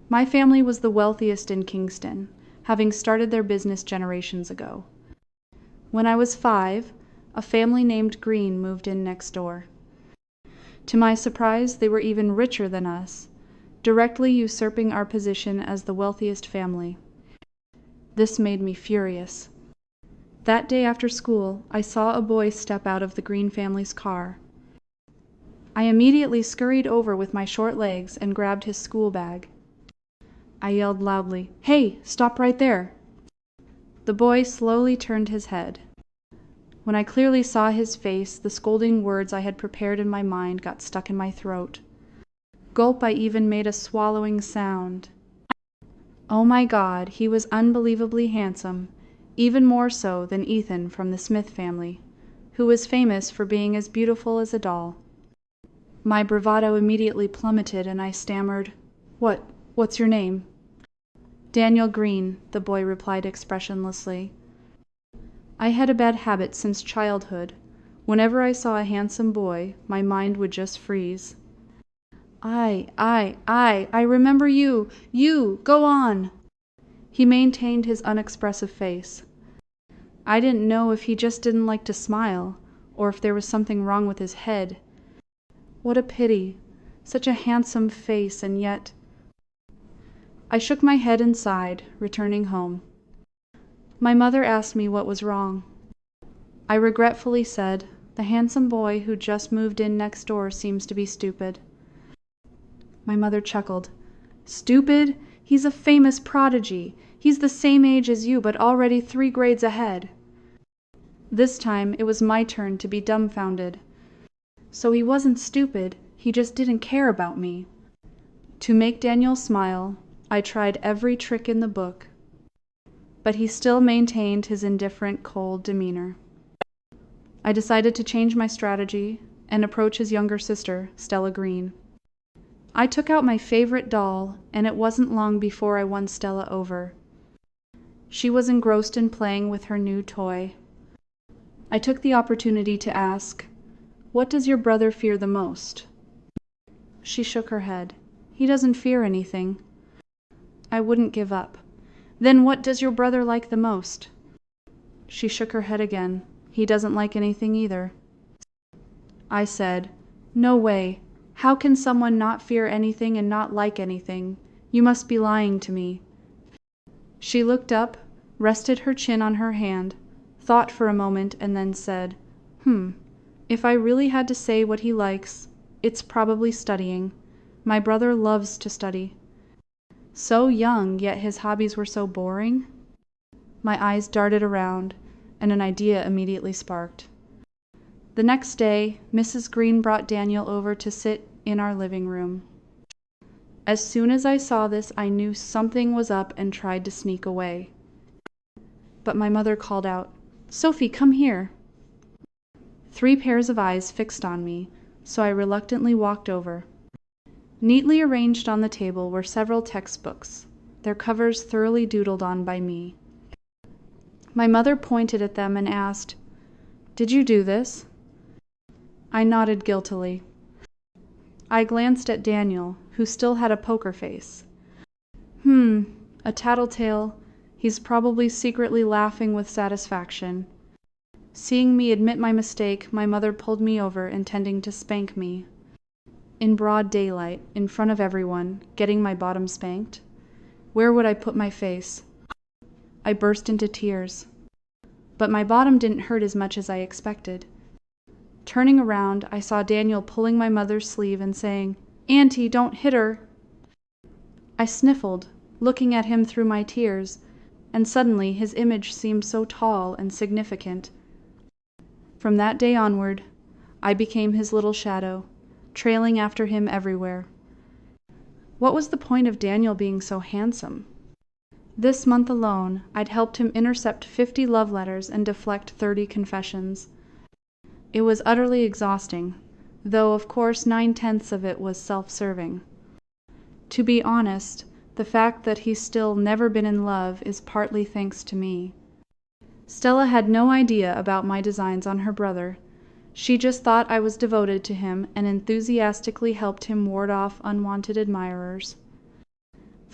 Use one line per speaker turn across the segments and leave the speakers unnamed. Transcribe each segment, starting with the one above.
My family was the wealthiest in Kingston, having started their business generations ago. When I was 5, a family named Green moved in next door. To my surprise, they were even richer than us, directly usurping our position as the wealthiest family. This made me furious. That day after school, I saw a boy step out of the Green family's car. I immediately scurried over with my short legs and grabbed his school bag. I yelled loudly, "Hey, stop right there!" The boy slowly turned his head. When I clearly saw his face, the scolding words I had prepared in my mind got stuck in my throat. Gulp, I even made a swallowing sound. Oh my God, he was unbelievably handsome, even more so than Ethan from the Smith family, who was famous for being as beautiful as a doll. My bravado immediately plummeted and I stammered, What's your name?" "Daniel Green," the boy replied expressionlessly. I had a bad habit since childhood. Whenever I saw a handsome boy, my mind would just freeze. I remember you, go on." He maintained his unexpressive face. I didn't know if he just didn't like to smile, or if there was something wrong with his head. What a pity, such a handsome face, and yet... I shook my head and sighed, returning home. My mother asked me what was wrong. I regretfully said, "The handsome boy who just moved in next door seems to be stupid." My mother chuckled. "Stupid? He's a famous prodigy. He's the same age as you, but already 3 grades ahead." This time it was my turn to be dumbfounded. So he wasn't stupid, he just didn't care about me. To make Daniel smile, I tried every trick in the book, but he still maintained his indifferent, cold demeanor. I decided to change my strategy and approach his younger sister, Stella Green. I took out my favorite doll, and it wasn't long before I won Stella over. She was engrossed in playing with her new toy. I took the opportunity to ask, "What does your brother fear the most?" She shook her head. "He doesn't fear anything." I wouldn't give up. "Then what does your brother like the most?" She shook her head again. "He doesn't like anything either." I said, "No way. How can someone not fear anything and not like anything? You must be lying to me." She looked up, rested her chin on her hand, thought for a moment, and then said, If I really had to say what he likes, it's probably studying. My brother loves to study." So young, yet his hobbies were so boring? My eyes darted around, and an idea immediately sparked. The next day, Mrs. Green brought Daniel over to sit in our living room. As soon as I saw this, I knew something was up and tried to sneak away. But my mother called out, "Sophie, come here." 3 pairs of eyes fixed on me, so I reluctantly walked over. Neatly arranged on the table were several textbooks, their covers thoroughly doodled on by me. My mother pointed at them and asked, "Did you do this?" I nodded guiltily. I glanced at Daniel, who still had a poker face. A tattletale. He's probably secretly laughing with satisfaction. Seeing me admit my mistake, my mother pulled me over, intending to spank me. In broad daylight, in front of everyone, getting my bottom spanked? Where would I put my face? I burst into tears. But my bottom didn't hurt as much as I expected. Turning around, I saw Daniel pulling my mother's sleeve and saying, "Auntie, don't hit her." I sniffled, looking at him through my tears, and suddenly his image seemed so tall and significant. From that day onward, I became his little shadow, trailing after him everywhere. What was the point of Daniel being so handsome? This month alone, I'd helped him intercept 50 love letters and deflect 30 confessions. It was utterly exhausting, though of course 9/10 of it was self-serving. To be honest, the fact that he's still never been in love is partly thanks to me. Stella had no idea about my designs on her brother. She just thought I was devoted to him and enthusiastically helped him ward off unwanted admirers.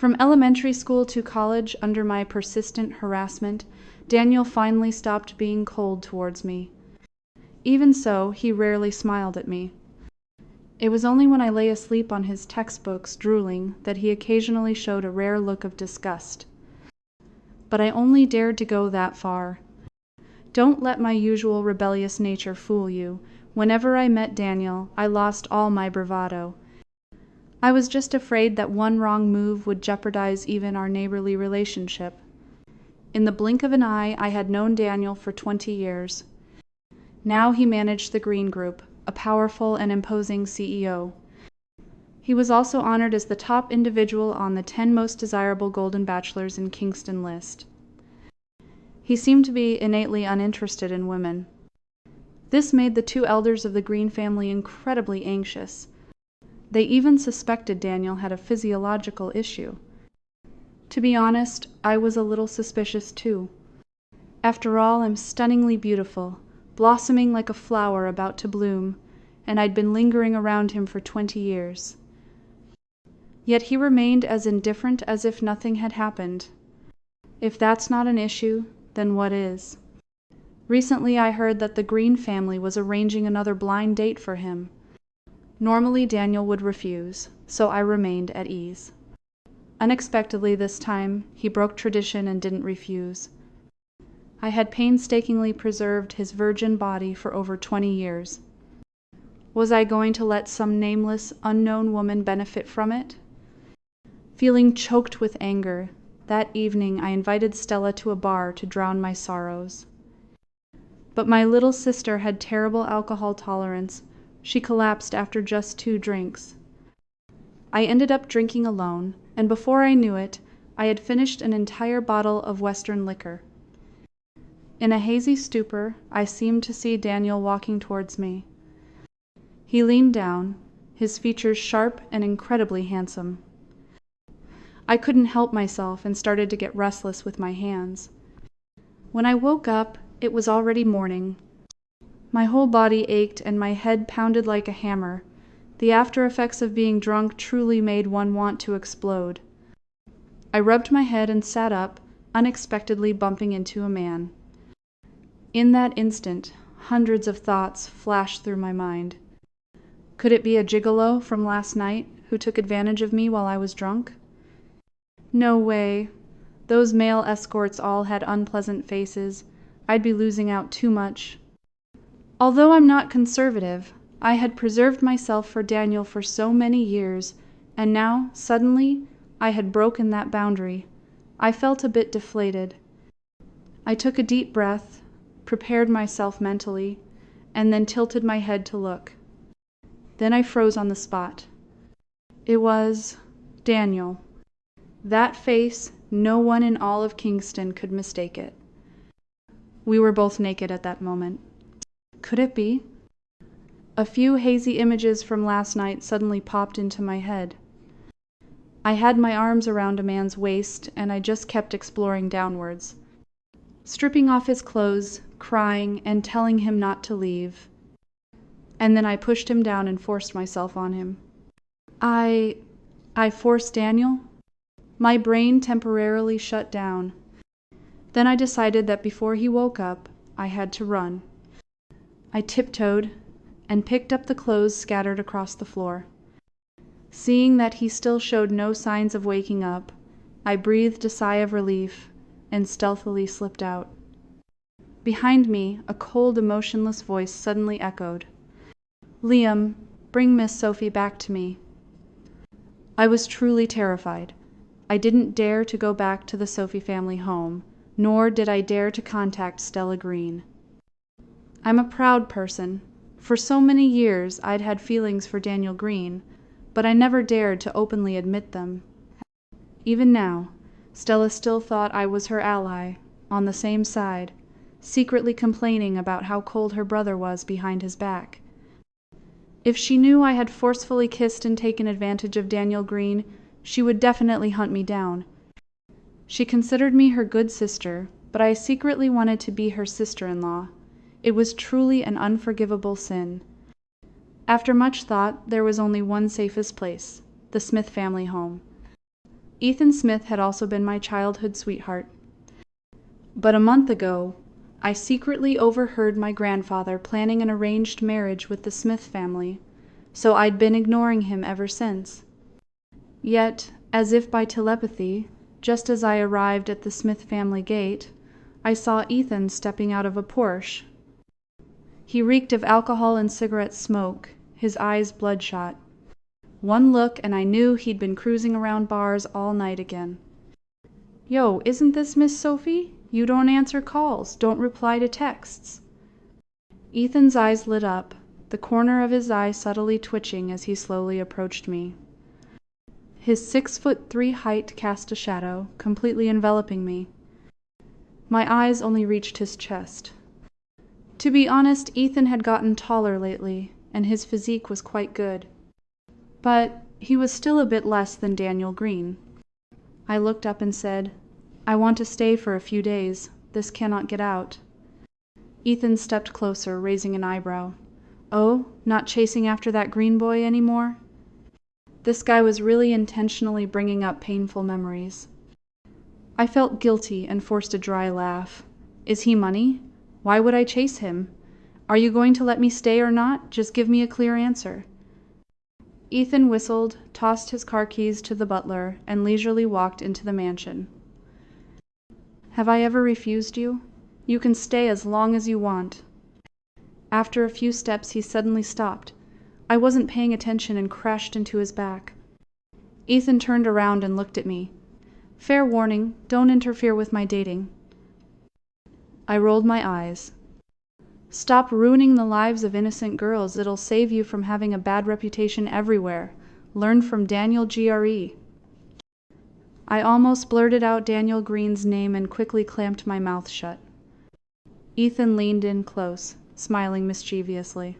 From elementary school to college, under my persistent harassment, Daniel finally stopped being cold towards me. Even so, he rarely smiled at me. It was only when I lay asleep on his textbooks, drooling, that he occasionally showed a rare look of disgust. But I only dared to go that far. Don't let my usual rebellious nature fool you. Whenever I met Daniel, I lost all my bravado. I was just afraid that one wrong move would jeopardize even our neighborly relationship. In the blink of an eye, I had known Daniel for 20 years. Now he managed the Green Group, a powerful and imposing CEO. He was also honored as the top individual on the 10 most desirable Golden Bachelors in Kingston list. He seemed to be innately uninterested in women. This made the 2 elders of the Green family incredibly anxious. They even suspected Daniel had a physiological issue. To be honest, I was a little suspicious too. After all, I'm stunningly beautiful, blossoming like a flower about to bloom, and I'd been lingering around him for 20 years. Yet he remained as indifferent as if nothing had happened. If that's not an issue, then what is? Recently I heard that the Green family was arranging another blind date for him. Normally Daniel would refuse, so I remained at ease. Unexpectedly this time, he broke tradition and didn't refuse. I had painstakingly preserved his virgin body for over 20 years. Was I going to let some nameless, unknown woman benefit from it? Feeling choked with anger, that evening I invited Stella to a bar to drown my sorrows. But my little sister had terrible alcohol tolerance. She collapsed after just 2 drinks. I ended up drinking alone, and before I knew it, I had finished an entire bottle of Western liquor. In a hazy stupor, I seemed to see Daniel walking towards me. He leaned down, his features sharp and incredibly handsome. I couldn't help myself and started to get restless with my hands. When I woke up, it was already morning. My whole body ached and my head pounded like a hammer. The after effects of being drunk truly made one want to explode. I rubbed my head and sat up, unexpectedly bumping into a man. In that instant, hundreds of thoughts flashed through my mind. Could it be a gigolo from last night who took advantage of me while I was drunk? No way. Those male escorts all had unpleasant faces. I'd be losing out too much. Although I'm not conservative, I had preserved myself for Daniel for so many years, and now, suddenly, I had broken that boundary. I felt a bit deflated. I took a deep breath, prepared myself mentally, and then tilted my head to look. Then I froze on the spot. It was Daniel. That face, no one in all of Kingston could mistake it. We were both naked at that moment. Could it be? A few hazy images from last night suddenly popped into my head. I had my arms around a man's waist, and I just kept exploring downwards, stripping off his clothes, crying, and telling him not to leave. And then I pushed him down and forced myself on him. I forced Daniel? My brain temporarily shut down. Then I decided that before he woke up, I had to run. I tiptoed and picked up the clothes scattered across the floor. Seeing that he still showed no signs of waking up, I breathed a sigh of relief and stealthily slipped out. Behind me, a cold, emotionless voice suddenly echoed, "Liam, bring Miss Sophie back to me." I was truly terrified. I didn't dare to go back to the Sophie family home, nor did I dare to contact Stella Green. I'm a proud person. For so many years I'd had feelings for Daniel Green, but I never dared to openly admit them. Even now, Stella still thought I was her ally, on the same side, secretly complaining about how cold her brother was behind his back. If she knew I had forcefully kissed and taken advantage of Daniel Green, she would definitely hunt me down. She considered me her good sister, but I secretly wanted to be her sister-in-law. It was truly an unforgivable sin. After much thought, there was only one safest place, the Smith family home. Ethan Smith had also been my childhood sweetheart. But a month ago, I secretly overheard my grandfather planning an arranged marriage with the Smith family, so I'd been ignoring him ever since. Yet, as if by telepathy, just as I arrived at the Smith family gate, I saw Ethan stepping out of a Porsche. He reeked of alcohol and cigarette smoke, his eyes bloodshot. One look and I knew he'd been cruising around bars all night again. "Yo, isn't this Miss Sophie? You don't answer calls, don't reply to texts." Ethan's eyes lit up, the corner of his eye subtly twitching as he slowly approached me. His 6'3" height cast a shadow, completely enveloping me. My eyes only reached his chest. To be honest, Ethan had gotten taller lately, and his physique was quite good. But he was still a bit less than Daniel Green. I looked up and said, "I want to stay for a few days. This cannot get out." Ethan stepped closer, raising an eyebrow. "Oh, not chasing after that Green boy anymore?" This guy was really intentionally bringing up painful memories. I felt guilty and forced a dry laugh. "Is he money? Why would I chase him? Are you going to let me stay or not? Just give me a clear answer." Ethan whistled, tossed his car keys to the butler, and leisurely walked into the mansion. "Have I ever refused you? You can stay as long as you want." After a few steps he suddenly stopped. I wasn't paying attention and crashed into his back. Ethan turned around and looked at me. "Fair warning, don't interfere with my dating." I rolled my eyes. "Stop ruining the lives of innocent girls. It'll save you from having a bad reputation everywhere. Learn from Daniel GRE." I almost blurted out Daniel Green's name and quickly clamped my mouth shut. Ethan leaned in close, smiling mischievously.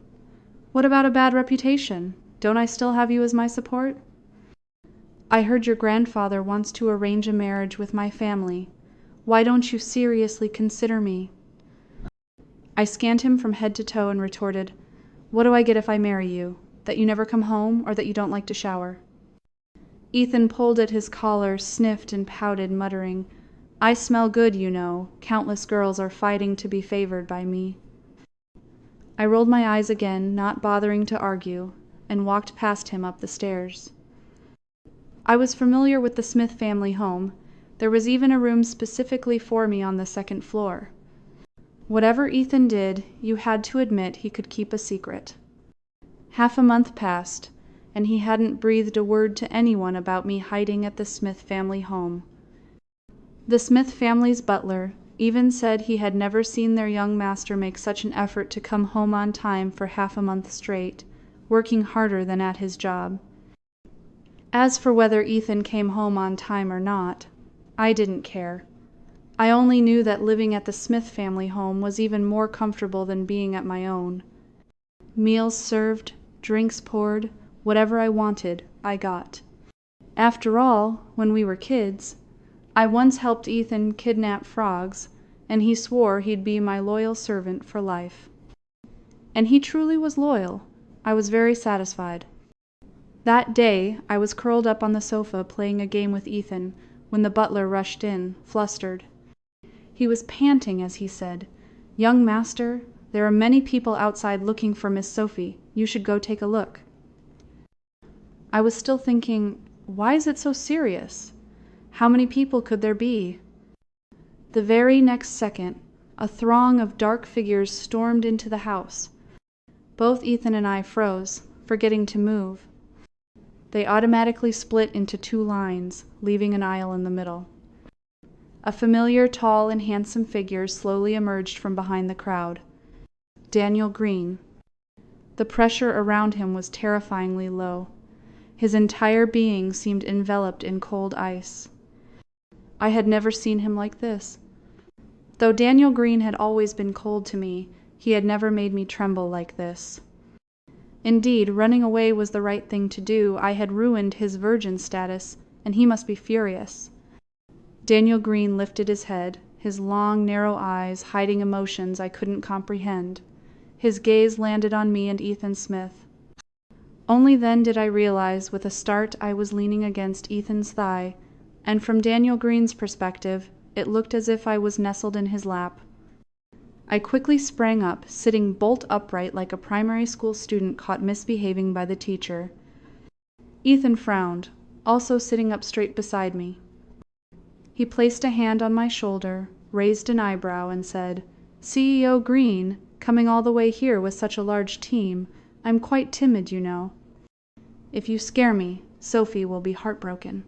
"What about a bad reputation? Don't I still have you as my support?" "I heard your grandfather wants to arrange a marriage with my family. Why don't you seriously consider me?" I scanned him from head to toe and retorted, "What do I get if I marry you? That you never come home, or that you don't like to shower?" Ethan pulled at his collar, sniffed and pouted, muttering, "I smell good, you know. Countless girls are fighting to be favored by me." I rolled my eyes again, not bothering to argue, and walked past him up the stairs. I was familiar with the Smith family home. There was even a room specifically for me on the second floor. Whatever Ethan did, you had to admit he could keep a secret. Half a month passed, and he hadn't breathed a word to anyone about me hiding at the Smith family home. The Smith family's butler even said he had never seen their young master make such an effort to come home on time for half a month straight, working harder than at his job. As for whether Ethan came home on time or not, I didn't care. I only knew that living at the Smith family home was even more comfortable than being at my own. Meals served, drinks poured, whatever I wanted, I got. After all, when we were kids, I once helped Ethan kidnap frogs, and he swore he'd be my loyal servant for life. And he truly was loyal. I was very satisfied. That day, I was curled up on the sofa playing a game with Ethan when the butler rushed in, flustered. He was panting as he said, "Young master, there are many people outside looking for Miss Sophie. You should go take a look." I was still thinking, why is it so serious? How many people could there be? The very next second, a throng of dark figures stormed into the house. Both Ethan and I froze, forgetting to move. They automatically split into two lines, leaving an aisle in the middle. A familiar, tall, and handsome figure slowly emerged from behind the crowd. Daniel Green. The pressure around him was terrifyingly low. His entire being seemed enveloped in cold ice. I had never seen him like this. Though Daniel Green had always been cold to me, he had never made me tremble like this. Indeed, running away was the right thing to do. I had ruined his virgin status, and he must be furious. Daniel Green lifted his head, his long, narrow eyes hiding emotions I couldn't comprehend. His gaze landed on me and Ethan Smith. Only then did I realize with a start I was leaning against Ethan's thigh, and from Daniel Green's perspective, it looked as if I was nestled in his lap. I quickly sprang up, sitting bolt upright like a primary school student caught misbehaving by the teacher. Ethan frowned, also sitting up straight beside me. He placed a hand on my shoulder, raised an eyebrow, and said, "CEO Green, coming all the way here with such a large team, I'm quite timid, you know. If you scare me, Sophie will be heartbroken."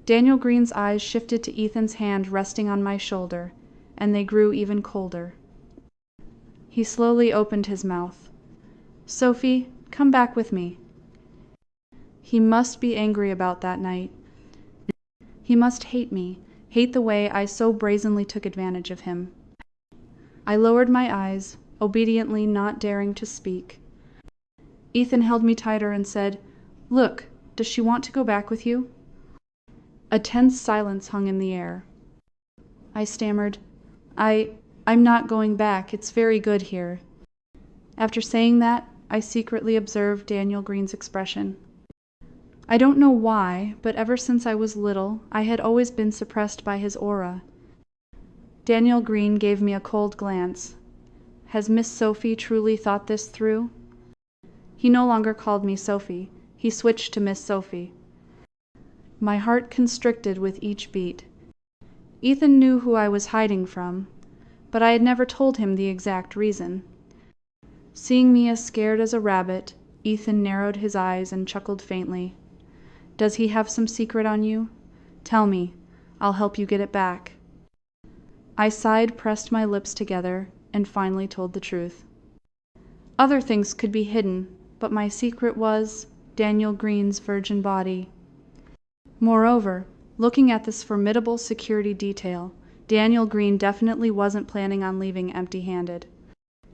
Daniel Green's eyes shifted to Ethan's hand resting on my shoulder, and they grew even colder. He slowly opened his mouth. "Sophie, come back with me." He must be angry about that night. He must hate me, hate the way I so brazenly took advantage of him. I lowered my eyes, obediently not daring to speak. Ethan held me tighter and said, "Look, does she want to go back with you?" A tense silence hung in the air. I stammered, I'm not going back. It's very good here." After saying that, I secretly observed Daniel Green's expression. I don't know why, but ever since I was little, I had always been suppressed by his aura. Daniel Green gave me a cold glance. Has Miss Sophie truly thought this through? He no longer called me Sophie. He switched to Miss Sophie. My heart constricted with each beat. Ethan knew who I was hiding from, but I had never told him the exact reason. Seeing me as scared as a rabbit, Ethan narrowed his eyes and chuckled faintly. "Does he have some secret on you? Tell me. I'll help you get it back." I sighed, pressed my lips together, and finally told the truth. Other things could be hidden, but my secret was Daniel Green's virgin body. Moreover, looking at this formidable security detail, Daniel Green definitely wasn't planning on leaving empty-handed.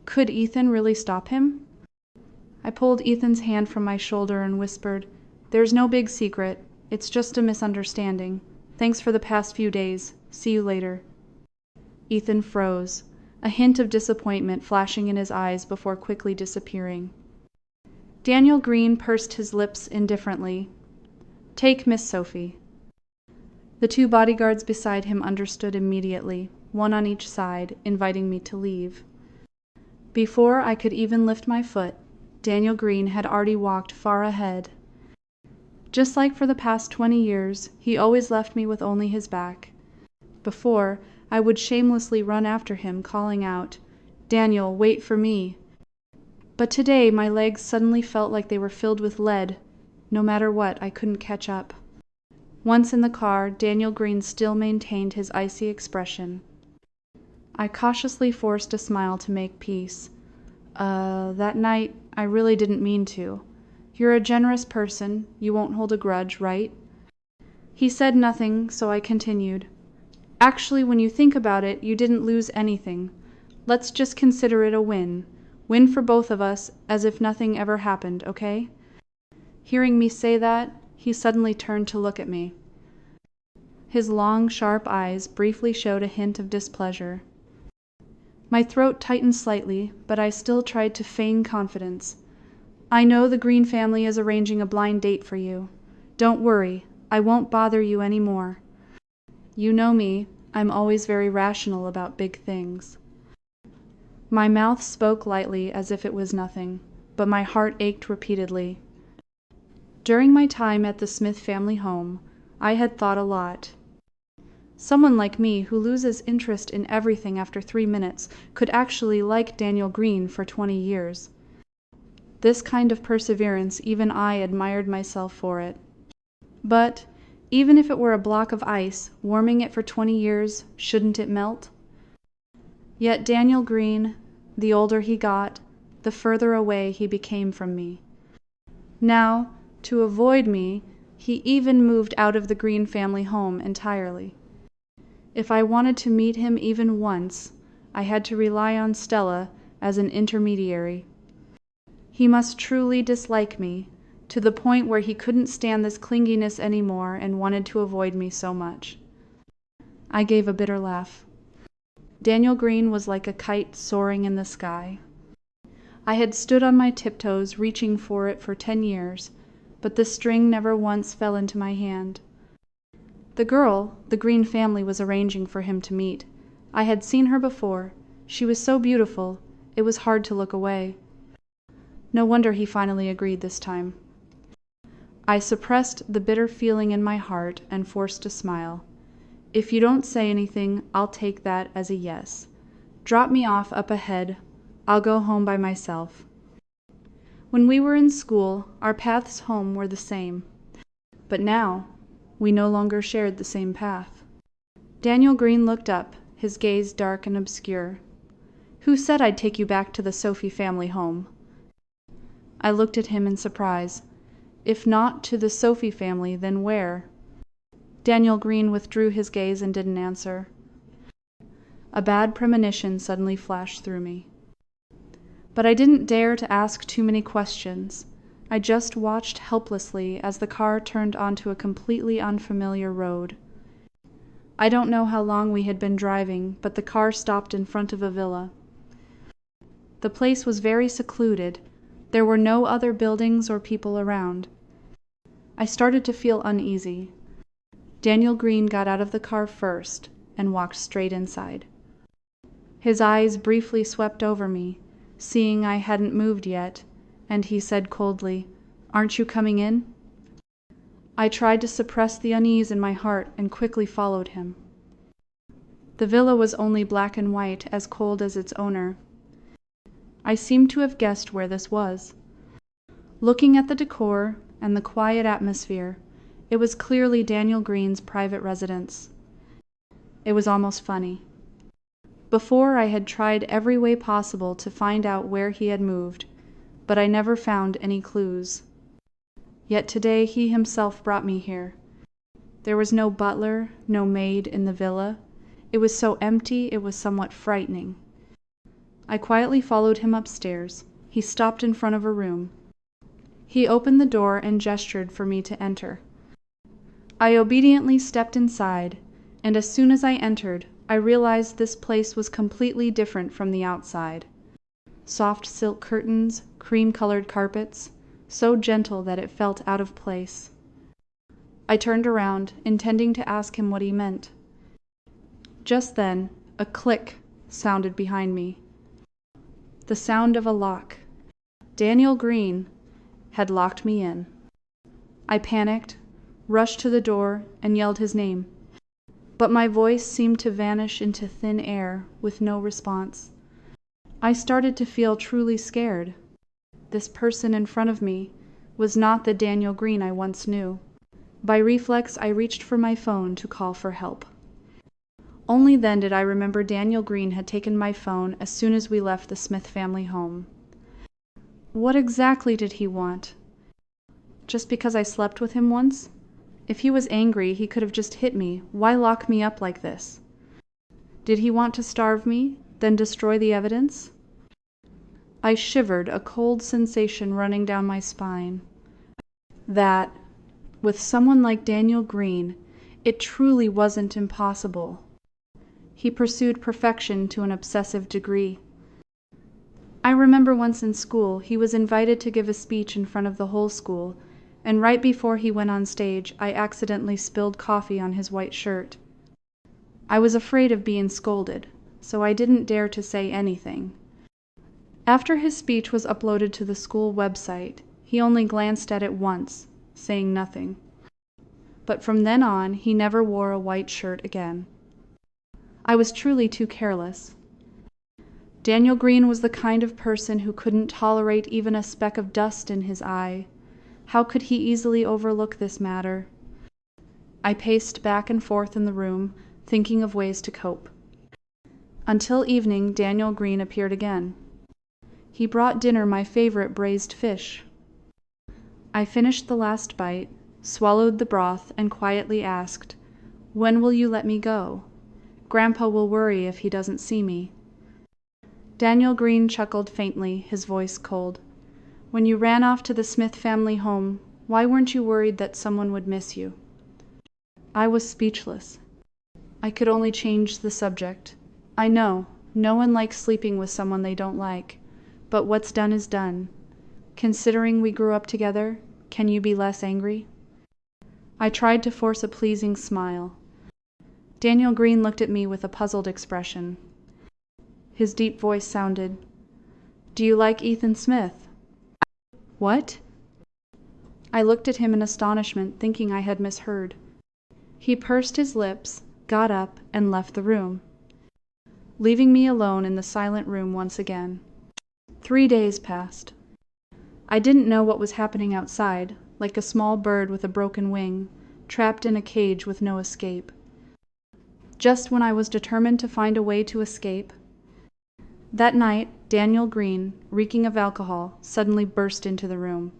Could Ethan really stop him? I pulled Ethan's hand from my shoulder and whispered, "There's no big secret. It's just a misunderstanding. Thanks for the past few days. See you later." Ethan froze, a hint of disappointment flashing in his eyes before quickly disappearing. Daniel Green pursed his lips indifferently. "Take Miss Sophie." The two bodyguards beside him understood immediately, one on each side, inviting me to leave. Before I could even lift my foot, Daniel Green had already walked far ahead. Just like for the past 20 years, he always left me with only his back. Before, I would shamelessly run after him, calling out, "Daniel, wait for me." But today my legs suddenly felt like they were filled with lead. No matter what, I couldn't catch up. Once in the car, Daniel Green still maintained his icy expression. I cautiously forced a smile to make peace. That night, I really didn't mean to. You're a generous person. You won't hold a grudge, right?" He said nothing, so I continued. "Actually, when you think about it, you didn't lose anything. Let's just consider it a win. Win for both of us, as if nothing ever happened, okay?" Hearing me say that, he suddenly turned to look at me. His long, sharp eyes briefly showed a hint of displeasure. My throat tightened slightly, but I still tried to feign confidence. "I know the Green family is arranging a blind date for you. Don't worry, I won't bother you any more. You know me, I'm always very rational about big things." My mouth spoke lightly as if it was nothing, but my heart ached repeatedly. During my time at the Smith family home, I had thought a lot. Someone like me, who loses interest in everything after 3 minutes, could actually like Daniel Green for 20 years. This kind of perseverance, even I admired myself for it. But, even if it were a block of ice, warming it for 20 years, shouldn't it melt? Yet Daniel Green, the older he got, the further away he became from me. Now, to avoid me, he even moved out of the Green family home entirely. If I wanted to meet him even once, I had to rely on Stella as an intermediary. He must truly dislike me, to the point where he couldn't stand this clinginess anymore and wanted to avoid me so much. I gave a bitter laugh. Daniel Green was like a kite soaring in the sky. I had stood on my tiptoes reaching for it for 10 years, but the string never once fell into my hand. The girl the Green family was arranging for him to meet. I had seen her before. She was so beautiful, it was hard to look away. No wonder he finally agreed this time. I suppressed the bitter feeling in my heart and forced a smile. If you don't say anything, I'll take that as a yes. Drop me off up ahead. I'll go home by myself. When we were in school, our paths home were the same. But now, we no longer shared the same path. Daniel Green looked up, his gaze dark and obscure. Who said I'd take you back to the Sophie family home? I looked at him in surprise. If not to the Sophie family, then where? Daniel Green withdrew his gaze and didn't answer. A bad premonition suddenly flashed through me. But I didn't dare to ask too many questions. I just watched helplessly as the car turned onto a completely unfamiliar road. I don't know how long we had been driving, but the car stopped in front of a villa. The place was very secluded. There were no other buildings or people around. I started to feel uneasy. Daniel Green got out of the car first and walked straight inside. His eyes briefly swept over me, seeing I hadn't moved yet, and he said coldly, "Aren't you coming in?" I tried to suppress the unease in my heart and quickly followed him. The villa was only black and white, as cold as its owner. I seemed to have guessed where this was. Looking at the decor and the quiet atmosphere, it was clearly Daniel Green's private residence. It was almost funny. Before, I had tried every way possible to find out where he had moved, but I never found any clues. Yet today he himself brought me here. There was no butler, no maid in the villa. It was so empty it was somewhat frightening. I quietly followed him upstairs. He stopped in front of a room. He opened the door and gestured for me to enter. I obediently stepped inside, and as soon as I entered, I realized this place was completely different from the outside. Soft silk curtains, cream-colored carpets, so gentle that it felt out of place. I turned around, intending to ask him what he meant. Just then, a click sounded behind me. The sound of a lock. Daniel Green had locked me in. I panicked, rushed to the door, and yelled his name. But my voice seemed to vanish into thin air with no response. I started to feel truly scared. This person in front of me was not the Daniel Green I once knew. By reflex, I reached for my phone to call for help. Only then did I remember Daniel Green had taken my phone as soon as we left the Smith family home. What exactly did he want? Just because I slept with him once? If he was angry, he could have just hit me. Why lock me up like this? Did he want to starve me, then destroy the evidence? I shivered, a cold sensation running down my spine. That, with someone like Daniel Green, it truly wasn't impossible. He pursued perfection to an obsessive degree. I remember once in school, he was invited to give a speech in front of the whole school, and right before he went on stage, I accidentally spilled coffee on his white shirt. I was afraid of being scolded, so I didn't dare to say anything. After his speech was uploaded to the school website, he only glanced at it once, saying nothing. But from then on, he never wore a white shirt again. I was truly too careless. Daniel Green was the kind of person who couldn't tolerate even a speck of dust in his eye. How could he easily overlook this matter? I paced back and forth in the room, thinking of ways to cope. Until evening, Daniel Green appeared again. He brought dinner my favorite braised fish. I finished the last bite, swallowed the broth, and quietly asked, "When will you let me go? Grandpa will worry if he doesn't see me." Daniel Green chuckled faintly, his voice cold. "When you ran off to the Smith family home, why weren't you worried that someone would miss you?" I was speechless. I could only change the subject. I know, no one likes sleeping with someone they don't like, but what's done is done. Considering we grew up together, can you be less angry? I tried to force a pleasing smile. Daniel Green looked at me with a puzzled expression. His deep voice sounded, "Do you like Ethan Smith?" "What?" I looked at him in astonishment, thinking I had misheard. He pursed his lips, got up, and left the room, leaving me alone in the silent room once again. 3 days passed. I didn't know what was happening outside, like a small bird with a broken wing, trapped in a cage with no escape. Just when I was determined to find a way to escape, that night Daniel Green, reeking of alcohol, suddenly burst into the room.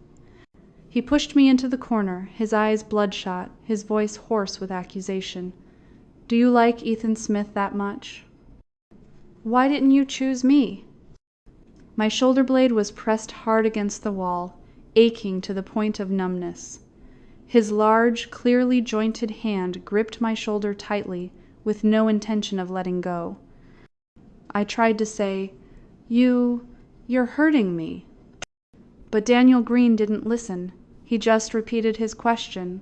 He pushed me into the corner, his eyes bloodshot, his voice hoarse with accusation. "Do you like Ethan Smith that much? Why didn't you choose me?" My shoulder blade was pressed hard against the wall, aching to the point of numbness. His large, clearly jointed hand gripped my shoulder tightly, with no intention of letting go. I tried to say, You're hurting me." But Daniel Green didn't listen. He just repeated his question,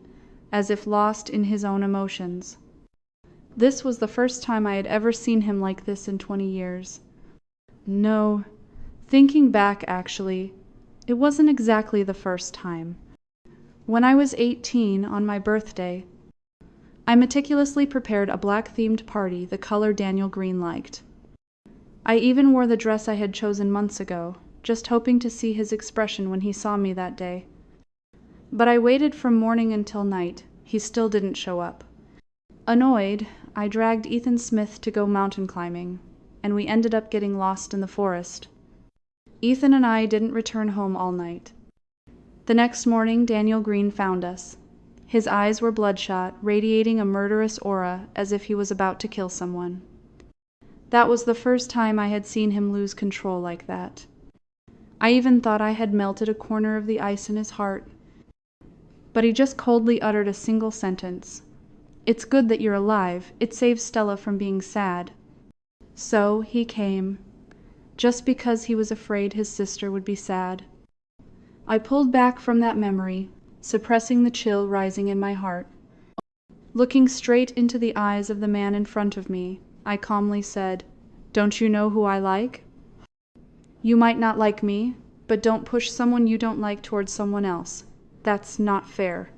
as if lost in his own emotions. This was the first time I had ever seen him like this in 20 years. No, thinking back, actually, it wasn't exactly the first time. When I was 18, on my birthday, I meticulously prepared a black-themed party the color Daniel Green liked. I even wore the dress I had chosen months ago, just hoping to see his expression when he saw me that day. But I waited from morning until night. He still didn't show up. Annoyed, I dragged Ethan Smith to go mountain climbing, and we ended up getting lost in the forest. Ethan and I didn't return home all night. The next morning, Daniel Green found us. His eyes were bloodshot, radiating a murderous aura as if he was about to kill someone. That was the first time I had seen him lose control like that. I even thought I had melted a corner of the ice in his heart. But he just coldly uttered a single sentence. "It's good that you're alive. It saves Stella from being sad." So he came, just because he was afraid his sister would be sad. I pulled back from that memory, suppressing the chill rising in my heart. Looking straight into the eyes of the man in front of me, I calmly said, "Don't you know who I like? You might not like me, but don't push someone you don't like towards someone else. That's not fair."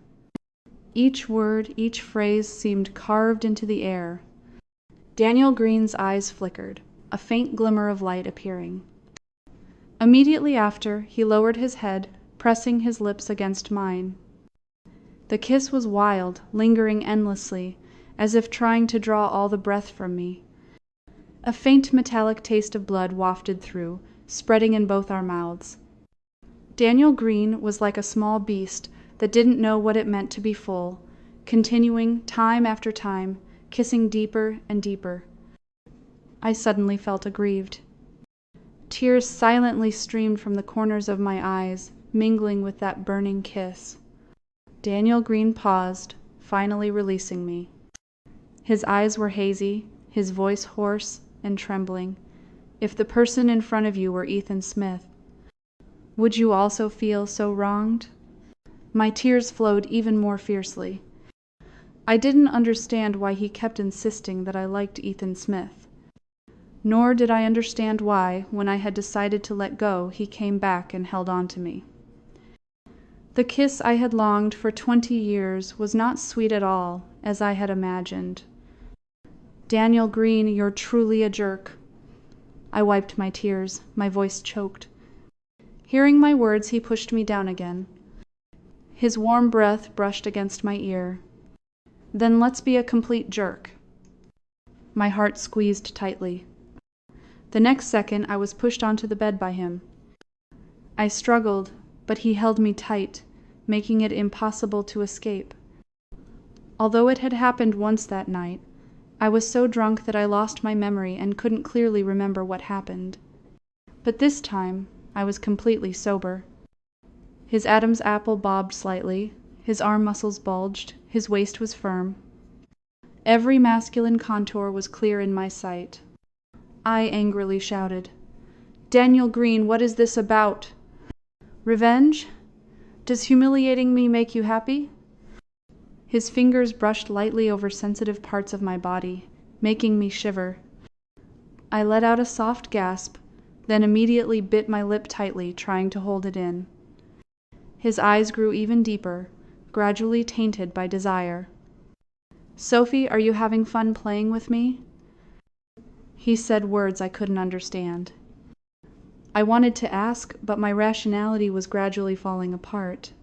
Each word, each phrase seemed carved into the air. Daniel Green's eyes flickered, a faint glimmer of light appearing. Immediately after, he lowered his head, pressing his lips against mine. The kiss was wild, lingering endlessly, as if trying to draw all the breath from me. A faint metallic taste of blood wafted through, spreading in both our mouths. Daniel Green was like a small beast that didn't know what it meant to be full, continuing, time after time, kissing deeper and deeper. I suddenly felt aggrieved. Tears silently streamed from the corners of my eyes, mingling with that burning kiss. Daniel Green paused, finally releasing me. His eyes were hazy, his voice hoarse and trembling. "If the person in front of you were Ethan Smith, would you also feel so wronged?" My tears flowed even more fiercely. I didn't understand why he kept insisting that I liked Ethan Smith. Nor did I understand why, when I had decided to let go, he came back and held on to me. The kiss I had longed for 20 years was not sweet at all, as I had imagined. "Daniel Green, you're truly a jerk." I wiped my tears, my voice choked. Hearing my words, he pushed me down again. His warm breath brushed against my ear. "Then let's be a complete jerk." My heart squeezed tightly. The next second, I was pushed onto the bed by him. I struggled, but he held me tight, making it impossible to escape. Although it had happened once that night, I was so drunk that I lost my memory and couldn't clearly remember what happened. But this time, I was completely sober. His Adam's apple bobbed slightly, his arm muscles bulged, his waist was firm. Every masculine contour was clear in my sight. I angrily shouted, "Daniel Green, what is this about? Revenge? Does humiliating me make you happy?" His fingers brushed lightly over sensitive parts of my body, making me shiver. I let out a soft gasp, then immediately bit my lip tightly, trying to hold it in. His eyes grew even deeper, gradually tainted by desire. "Sophie, are you having fun playing with me?" He said words I couldn't understand. I wanted to ask, but my rationality was gradually falling apart.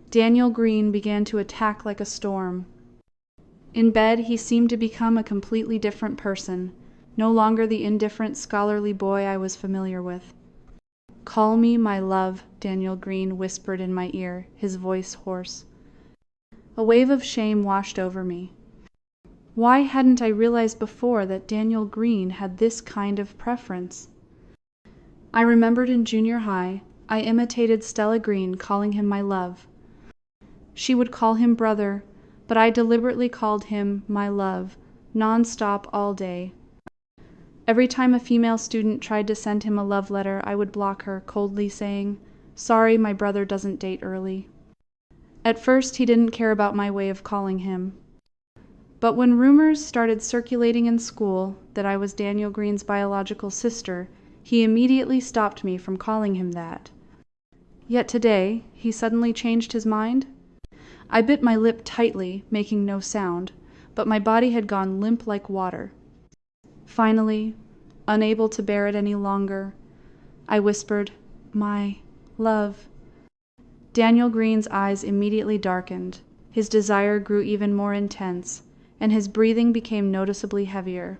Daniel Green began to attack like a storm. In bed, he seemed to become a completely different person, no longer the indifferent, scholarly boy I was familiar with. "Call me my love," Daniel Green whispered in my ear, his voice hoarse. A wave of shame washed over me. Why hadn't I realized before that Daniel Green had this kind of preference? I remembered in junior high, I imitated Stella Green, calling him my love. She would call him brother, but I deliberately called him my love, non-stop all day. Every time a female student tried to send him a love letter, I would block her, coldly saying, "Sorry, my brother doesn't date early." At first, he didn't care about my way of calling him. But when rumors started circulating in school that I was Daniel Green's biological sister, he immediately stopped me from calling him that. Yet today, he suddenly changed his mind? I bit my lip tightly, making no sound, but my body had gone limp like water. Finally, unable to bear it any longer, I whispered, "My love." Daniel Green's eyes immediately darkened, his desire grew even more intense, and his breathing became noticeably heavier.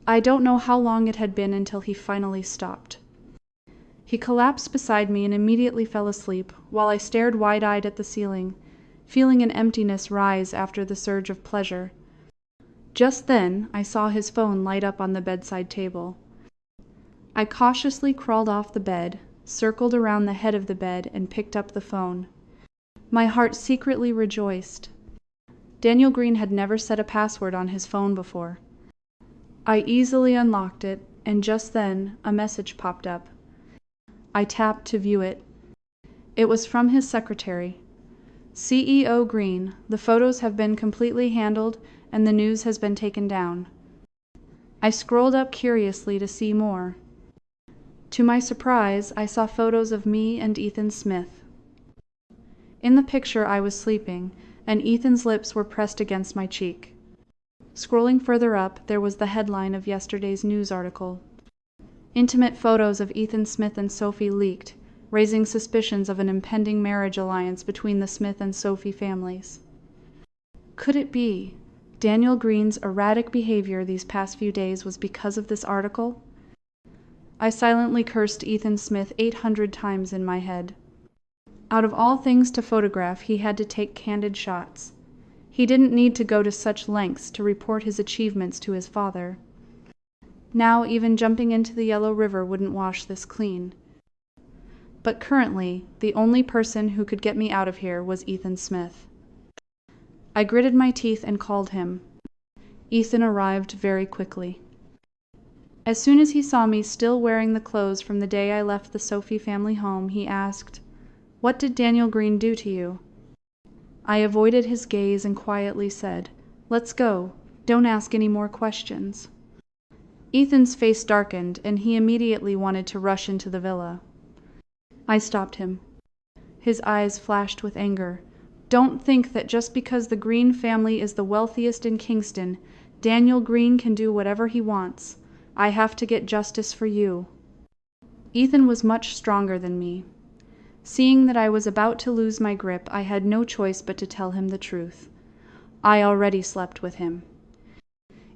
I don't know how long it had been until he finally stopped. He collapsed beside me and immediately fell asleep, while I stared wide-eyed at the ceiling, feeling an emptiness rise after the surge of pleasure. Just then, I saw his phone light up on the bedside table. I cautiously crawled off the bed, circled around the head of the bed, and picked up the phone. My heart secretly rejoiced. Daniel Green had never set a password on his phone before. I easily unlocked it, and just then, a message popped up. I tapped to view it. It was from his secretary. "CEO Green, the photos have been completely handled and the news has been taken down." I scrolled up curiously to see more. To my surprise, I saw photos of me and Ethan Smith. In the picture, I was sleeping, and Ethan's lips were pressed against my cheek. Scrolling further up, there was the headline of yesterday's news article. Intimate photos of Ethan Smith and Sophie leaked, raising suspicions of an impending marriage alliance between the Smith and Sophie families. Could it be Daniel Green's erratic behavior these past few days was because of this article? I silently cursed Ethan Smith 800 times in my head. Out of all things to photograph, he had to take candid shots. He didn't need to go to such lengths to report his achievements to his father. Now even jumping into the Yellow River wouldn't wash this clean. But currently, the only person who could get me out of here was Ethan Smith. I gritted my teeth and called him. Ethan arrived very quickly. As soon as he saw me still wearing the clothes from the day I left the Sophie family home, he asked, "What did Daniel Green do to you?" I avoided his gaze and quietly said, "Let's go. Don't ask any more questions." Ethan's face darkened, and he immediately wanted to rush into the villa. I stopped him. His eyes flashed with anger. "Don't think that just because the Green family is the wealthiest in Kingston, Daniel Green can do whatever he wants. I have to get justice for you." Ethan was much stronger than me. Seeing that I was about to lose my grip, I had no choice but to tell him the truth. I already slept with him.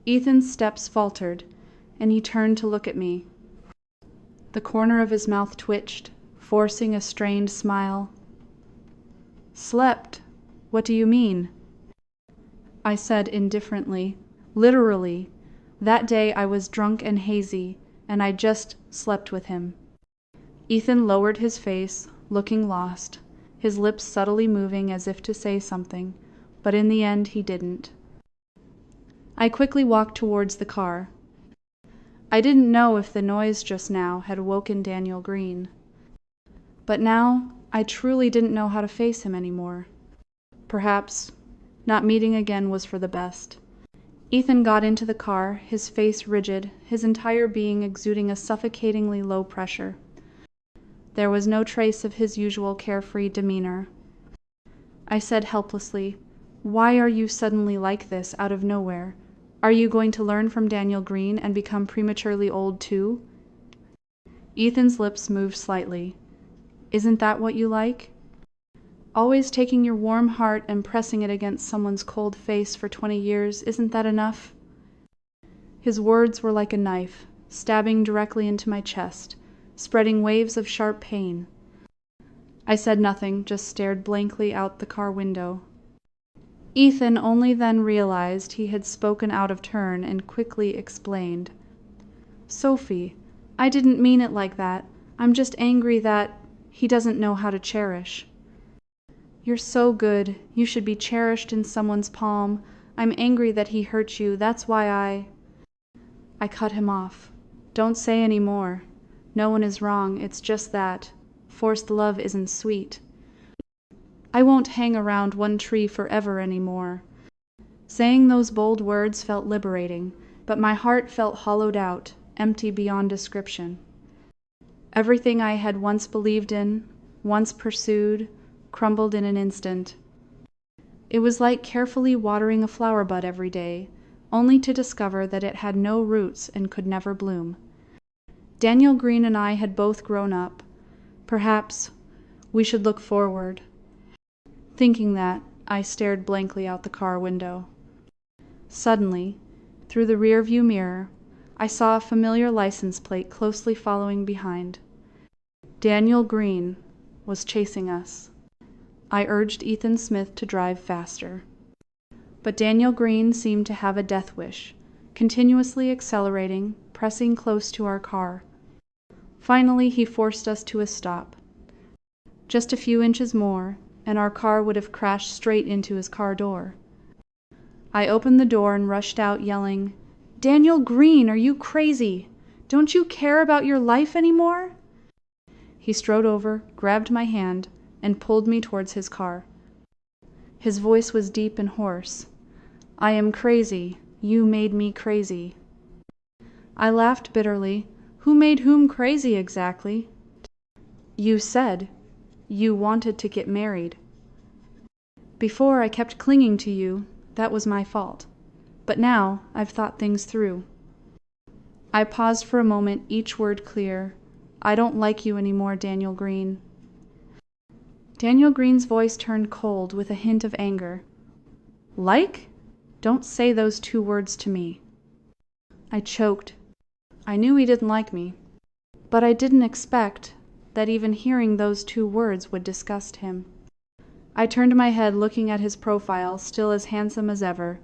Ethan's steps faltered, and he turned to look at me. The corner of his mouth twitched, forcing a strained smile. "Slept? What do you mean?" I said indifferently. "Literally. That day I was drunk and hazy, and I just slept with him." Ethan lowered his face, looking lost, his lips subtly moving as if to say something, but in the end he didn't. I quickly walked towards the car. I didn't know if the noise just now had woken Daniel Green. But now I truly didn't know how to face him anymore. Perhaps not meeting again was for the best. Ethan got into the car, his face rigid, his entire being exuding a suffocatingly low pressure. There was no trace of his usual carefree demeanor. I said helplessly, "Why are you suddenly like this, out of nowhere? Are you going to learn from Daniel Green and become prematurely old too?" Ethan's lips moved slightly. "Isn't that what you like? Always taking your warm heart and pressing it against someone's cold face for 20 years, isn't that enough?" His words were like a knife, stabbing directly into my chest, spreading waves of sharp pain. I said nothing, just stared blankly out the car window. Ethan only then realized he had spoken out of turn and quickly explained. "Sophie, I didn't mean it like that. I'm just angry that he doesn't know how to cherish." "You're so good. You should be cherished in someone's palm. I'm angry that he hurt you. That's why I cut him off. "Don't say any more. No one is wrong. It's just that forced love isn't sweet. I won't hang around one tree forever anymore." Saying those bold words felt liberating, but my heart felt hollowed out, empty beyond description. Everything I had once believed in, once pursued, crumbled in an instant. It was like carefully watering a flower bud every day, only to discover that it had no roots and could never bloom. Daniel Green and I had both grown up. Perhaps we should look forward. Thinking that, I stared blankly out the car window. Suddenly, through the rear-view mirror, I saw a familiar license plate closely following behind. Daniel Green was chasing us. I urged Ethan Smith to drive faster. But Daniel Green seemed to have a death wish, continuously accelerating, pressing close to our car. Finally, he forced us to a stop. Just a few inches more, and our car would have crashed straight into his car door. I opened the door and rushed out, yelling, "Daniel Green, are you crazy? Don't you care about your life anymore?" He strode over, grabbed my hand, and pulled me towards his car. His voice was deep and hoarse. "I am crazy. You made me crazy." I laughed bitterly. "Who made whom crazy exactly?" "You said you wanted to get married." "Before I kept clinging to you. That was my fault. But now I've thought things through." I paused for a moment, each word clear. "I don't like you anymore, Daniel Green." Daniel Green's voice turned cold with a hint of anger. "Like? Don't say those two words to me." I choked. I knew he didn't like me, but I didn't expect that even hearing those two words would disgust him. I turned my head, looking at his profile, still as handsome as ever.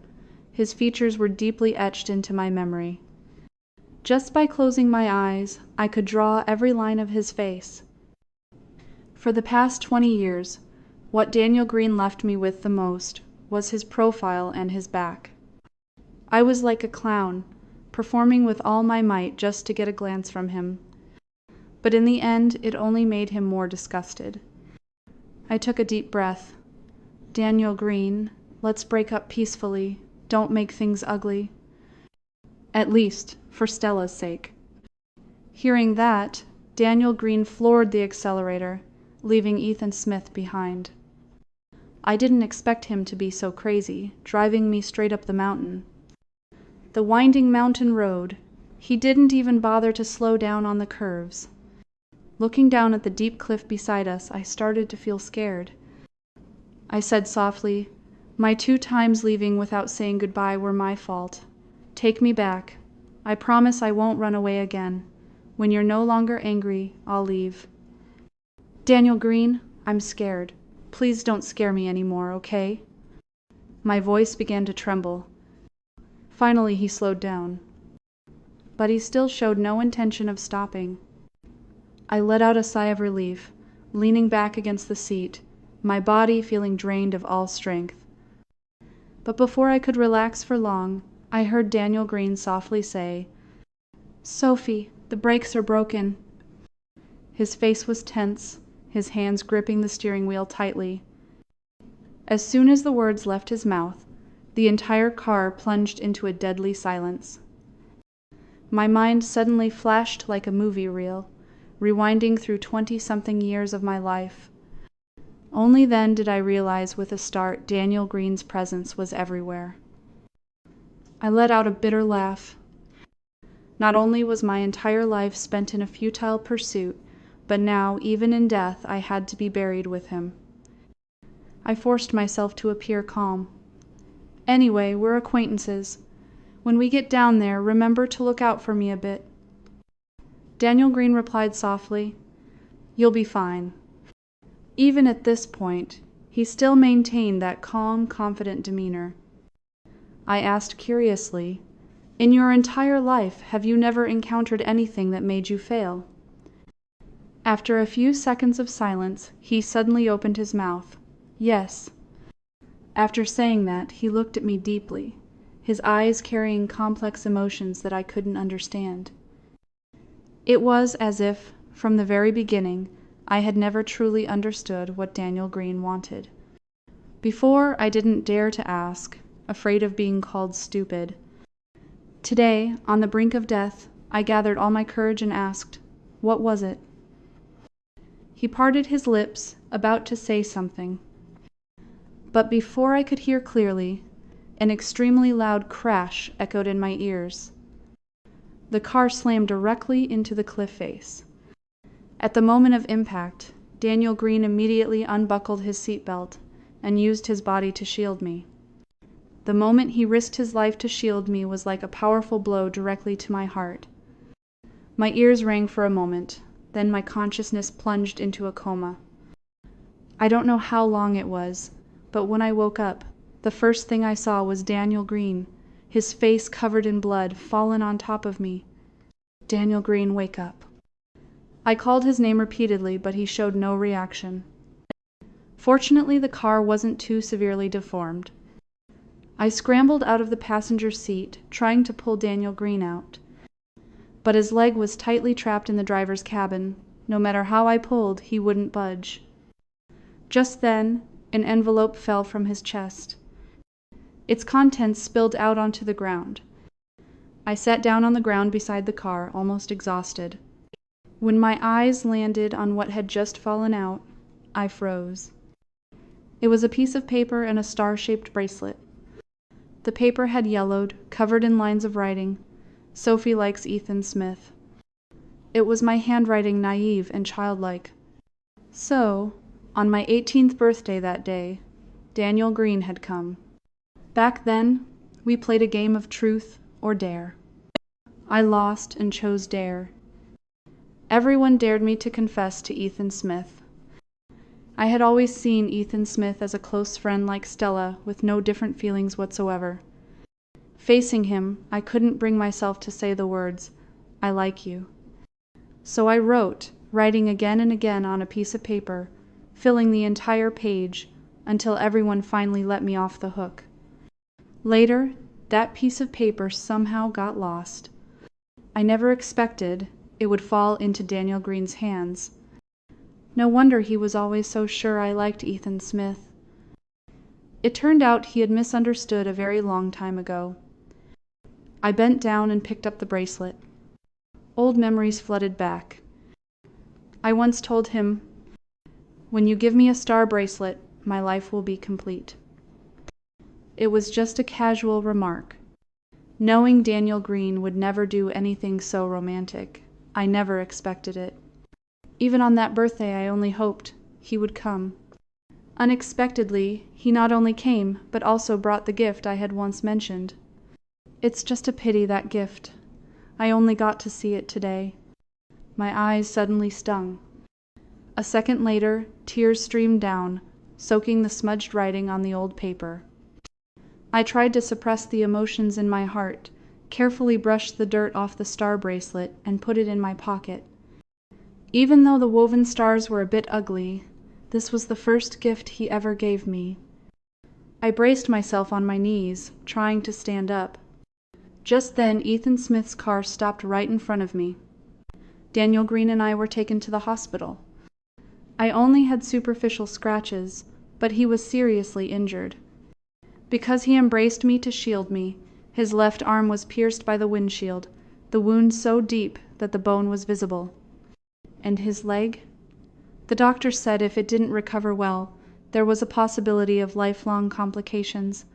His features were deeply etched into my memory. Just by closing my eyes, I could draw every line of his face. For the past 20 years, what Daniel Green left me with the most was his profile and his back. I was like a clown, performing with all my might just to get a glance from him. But in the end, it only made him more disgusted. I took a deep breath. "Daniel Green, let's break up peacefully. Don't make things ugly. At least, for Stella's sake." Hearing that, Daniel Green floored the accelerator, leaving Ethan Smith behind. I didn't expect him to be so crazy, driving me straight up the mountain. The winding mountain road. He didn't even bother to slow down on the curves. Looking down at the deep cliff beside us, I started to feel scared. I said softly, "My 2 times leaving without saying goodbye were my fault. Take me back. I promise I won't run away again. When you're no longer angry, I'll leave." "Daniel Green, I'm scared. Please don't scare me anymore, okay?" My voice began to tremble. Finally, he slowed down. But he still showed no intention of stopping. I let out a sigh of relief, leaning back against the seat, my body feeling drained of all strength. But before I could relax for long, I heard Daniel Green softly say, "Sophie, the brakes are broken." His face was tense, his hands gripping the steering wheel tightly. As soon as the words left his mouth, the entire car plunged into a deadly silence. My mind suddenly flashed like a movie reel, rewinding through 20-something years of my life. Only then did I realize with a start Daniel Green's presence was everywhere. I let out a bitter laugh. Not only was my entire life spent in a futile pursuit, but now, even in death, I had to be buried with him. I forced myself to appear calm. Anyway, we're acquaintances. When we get down there, remember to look out for me a bit. Daniel Green replied softly, "You'll be fine." Even at this point, he still maintained that calm, confident demeanor. I asked curiously, "In your entire life, have you never encountered anything that made you fail?" After a few seconds of silence, he suddenly opened his mouth. "Yes." After saying that, he looked at me deeply, his eyes carrying complex emotions that I couldn't understand. It was as if, from the very beginning, I had never truly understood what Daniel Green wanted. Before, I didn't dare to ask, afraid of being called stupid. Today, on the brink of death, I gathered all my courage and asked, "What was it?" He parted his lips, about to say something. But before I could hear clearly, an extremely loud crash echoed in my ears. The car slammed directly into the cliff face. At the moment of impact, Daniel Green immediately unbuckled his seatbelt and used his body to shield me. The moment he risked his life to shield me was like a powerful blow directly to my heart. My ears rang for a moment, then my consciousness plunged into a coma. I don't know how long it was, but when I woke up, the first thing I saw was Daniel Green, his face covered in blood, fallen on top of me. "Daniel Green, wake up." I called his name repeatedly, but he showed no reaction. Fortunately, the car wasn't too severely deformed. I scrambled out of the passenger seat, trying to pull Daniel Green out. But his leg was tightly trapped in the driver's cabin. No matter how I pulled, he wouldn't budge. Just then, an envelope fell from his chest. Its contents spilled out onto the ground. I sat down on the ground beside the car, almost exhausted. When my eyes landed on what had just fallen out, I froze. It was a piece of paper and a star-shaped bracelet. The paper had yellowed, covered in lines of writing, "Sophie likes Ethan Smith." It was my handwriting, naive and childlike. So, on my 18th birthday that day, Daniel Green had come. Back then, we played a game of truth or dare. I lost and chose dare. Everyone dared me to confess to Ethan Smith. I had always seen Ethan Smith as a close friend like Stella, with no different feelings whatsoever. Facing him, I couldn't bring myself to say the words, "I like you." So I wrote, writing again and again on a piece of paper, filling the entire page, until everyone finally let me off the hook. Later, that piece of paper somehow got lost. I never expected it would fall into Daniel Green's hands. No wonder he was always so sure I liked Ethan Smith. It turned out he had misunderstood a very long time ago. I bent down and picked up the bracelet. Old memories flooded back. I once told him, "When you give me a star bracelet, my life will be complete." It was just a casual remark. Knowing Daniel Green would never do anything so romantic, I never expected it. Even on that birthday, I only hoped he would come. Unexpectedly, he not only came, but also brought the gift I had once mentioned. It's just a pity, that gift. I only got to see it today. My eyes suddenly stung. A second later, tears streamed down, soaking the smudged writing on the old paper. I tried to suppress the emotions in my heart, carefully brushed the dirt off the star bracelet, and put it in my pocket. Even though the woven stars were a bit ugly, this was the first gift he ever gave me. I braced myself on my knees, trying to stand up. Just then, Ethan Smith's car stopped right in front of me. Daniel Green and I were taken to the hospital. I only had superficial scratches, but he was seriously injured. Because he embraced me to shield me, his left arm was pierced by the windshield, the wound so deep that the bone was visible. And his leg? The doctor said if it didn't recover well, there was a possibility of lifelong complications.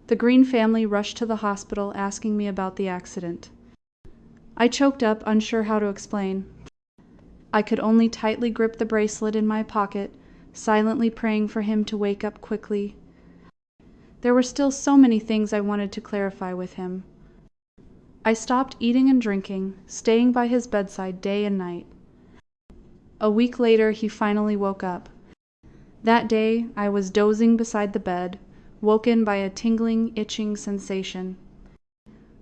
The Green family rushed to the hospital asking me about the accident. I choked up, unsure how to explain. I could only tightly grip the bracelet in my pocket, silently praying for him to wake up quickly. There were still so many things I wanted to clarify with him. I stopped eating and drinking, staying by his bedside day and night. A week later, he finally woke up. That day, I was dozing beside the bed, woken by a tingling, itching sensation.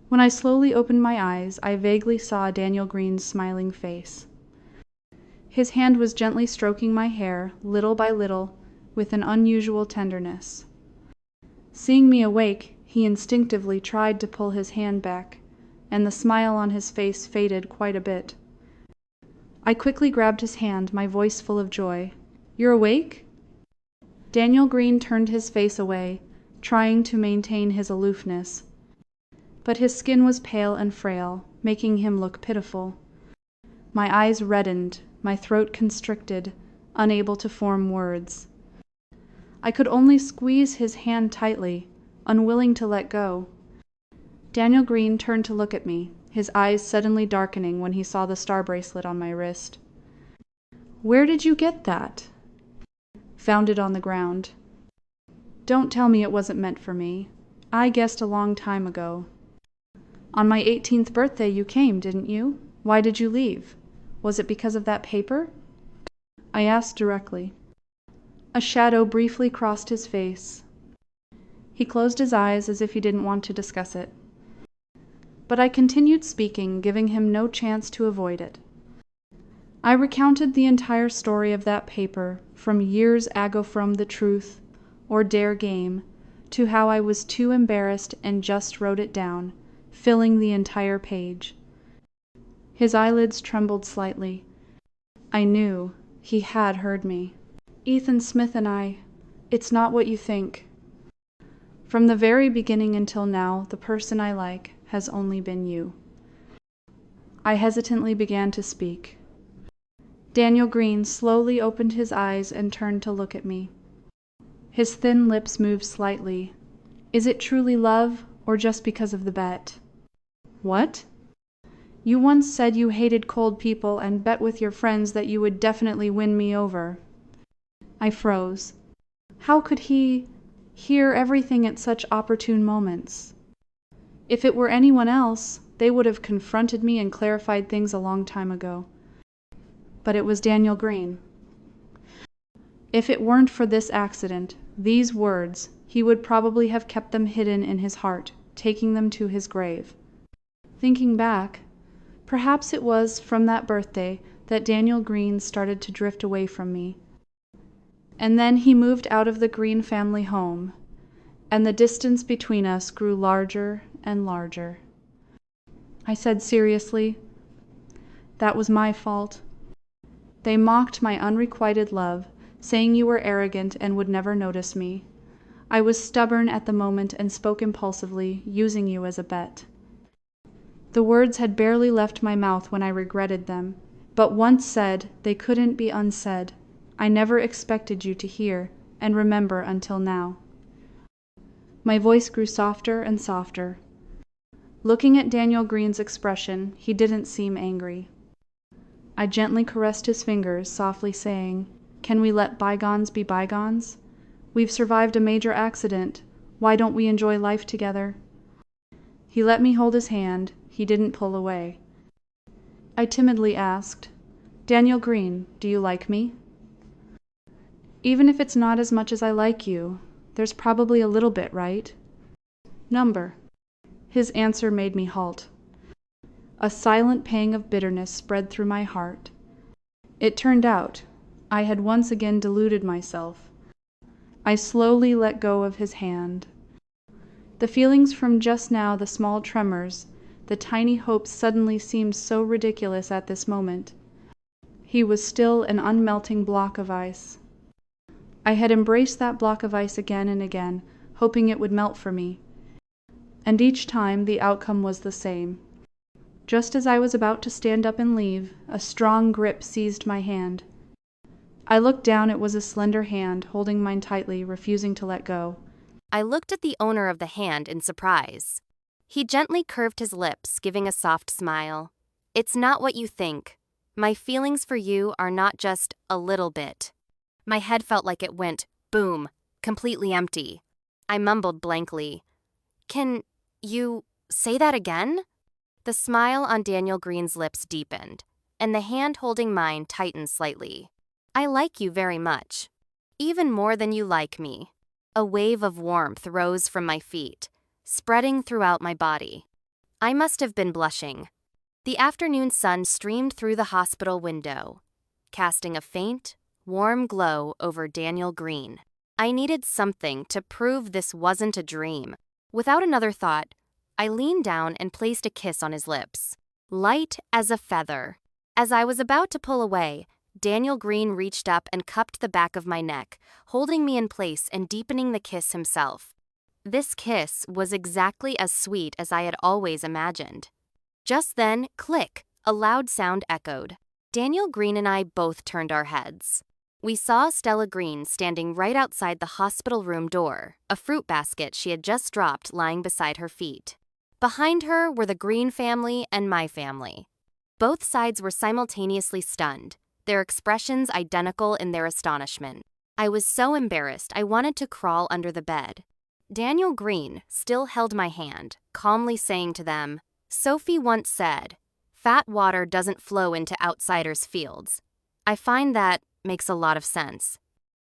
When I slowly opened my eyes, I vaguely saw Daniel Green's smiling face. His hand was gently stroking my hair, little by little, with an unusual tenderness. Seeing me awake, he instinctively tried to pull his hand back, and the smile on his face faded quite a bit. I quickly grabbed his hand, my voice full of joy. "You're awake?" Daniel Green turned his face away, trying to maintain his aloofness. But his skin was pale and frail, making him look pitiful. My eyes reddened, my throat constricted, unable to form words. I could only squeeze his hand tightly, unwilling to let go. Daniel Green turned to look at me, his eyes suddenly darkening when he saw the star bracelet on my wrist. "Where did you get that?" "Found it on the ground." "Don't tell me it wasn't meant for me. I guessed a long time ago." "On my 18th birthday you came, didn't you? Why did you leave? Was it because of that paper?" I asked directly. A shadow briefly crossed his face. He closed his eyes as if he didn't want to discuss it. But I continued speaking, giving him no chance to avoid it. I recounted the entire story of that paper, from years ago from the truth, or dare game, to how I was too embarrassed and just wrote it down, filling the entire page. His eyelids trembled slightly. I knew he had heard me. "Ethan Smith and it's not what you think. From the very beginning until now, the person I like has only been you." I hesitantly began to speak. Daniel Green slowly opened his eyes and turned to look at me. His thin lips moved slightly. "Is it truly love, or just because of the bet?" "What?" "You once said you hated cold people and bet with your friends that you would definitely win me over." I froze. How could he hear everything at such opportune moments? If it were anyone else, they would have confronted me and clarified things a long time ago. But it was Daniel Green. If it weren't for this accident, these words, he would probably have kept them hidden in his heart, taking them to his grave. Thinking back, perhaps it was from that birthday that Daniel Green started to drift away from me. And then he moved out of the Green family home, and the distance between us grew larger and larger. I said seriously, "That was my fault. They mocked my unrequited love, saying you were arrogant and would never notice me. I was stubborn at the moment and spoke impulsively, using you as a bet." The words had barely left my mouth when I regretted them, but once said, they couldn't be unsaid. I never expected you to hear and remember until now. My voice grew softer and softer. Looking at Daniel Green's expression, he didn't seem angry. I gently caressed his fingers, softly saying, "Can we let bygones be bygones? We've survived a major accident. Why don't we enjoy life together?" He let me hold his hand. He didn't pull away. I timidly asked, "Daniel Green, do you like me?" "Even if it's not as much as I like you, there's probably a little bit, right?" "Number." His answer made me halt. A silent pang of bitterness spread through my heart. It turned out I had once again deluded myself. I slowly let go of his hand. The feelings from just now, the small tremors, the tiny hopes suddenly seemed so ridiculous at this moment. He was still an unmelting block of ice. I had embraced that block of ice again and again, hoping it would melt for me. And each time the outcome was the same. Just as I was about to stand up and leave, a strong grip seized my hand. I looked down. It was a slender hand, holding mine tightly, refusing to let go.
I looked at the owner of the hand in surprise. He gently curved his lips, giving a soft smile. "It's not what you think. My feelings for you are not just a little bit." My head felt like it went boom, completely empty. I mumbled blankly, "Can you say that again?" The smile on Daniel Green's lips deepened, and the hand holding mine tightened slightly. "I like you very much. Even more than you like me." A wave of warmth rose from my feet, spreading throughout my body. I must have been blushing. The afternoon sun streamed through the hospital window, casting a faint, warm glow over Daniel Green. I needed something to prove this wasn't a dream. Without another thought, I leaned down and placed a kiss on his lips, light as a feather. As I was about to pull away, Daniel Green reached up and cupped the back of my neck, holding me in place and deepening the kiss himself. This kiss was exactly as sweet as I had always imagined. Just then, click, a loud sound echoed. Daniel Green and I both turned our heads. We saw Stella Green standing right outside the hospital room door, a fruit basket she had just dropped lying beside her feet. Behind her were the Green family and my family. Both sides were simultaneously stunned, their expressions identical in their astonishment. I was so embarrassed I wanted to crawl under the bed. Daniel Green still held my hand, calmly saying to them, "Sophie once said, 'Fat water doesn't flow into outsiders' fields.' I find that makes a lot of sense."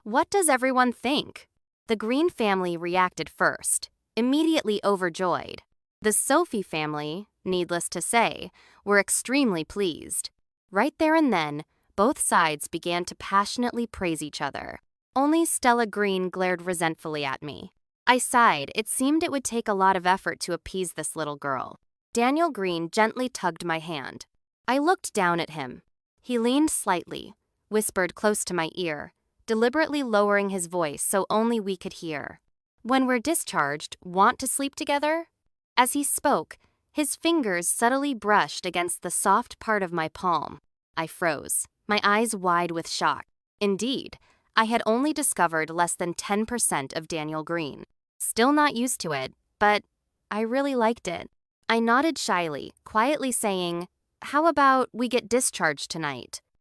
What does everyone think? The Green family reacted first, immediately overjoyed. The Sophie family, needless to say, were extremely pleased. Right there and then, both sides began to passionately praise each other. Only Stella Green glared resentfully at me. I sighed. It seemed it would take a lot of effort to appease this little girl. Daniel Green gently tugged my hand. I looked down at him. He leaned slightly, whispered close to my ear, deliberately lowering his voice so only we could hear. "When we're discharged, want to sleep together?" As he spoke, his fingers subtly brushed against the soft part of my palm. I froze, my eyes wide with shock. Indeed, I had only discovered less than 10% of Daniel Green. Still not used to it, but I really liked it. I nodded shyly, quietly saying, "How about we get discharged tonight?"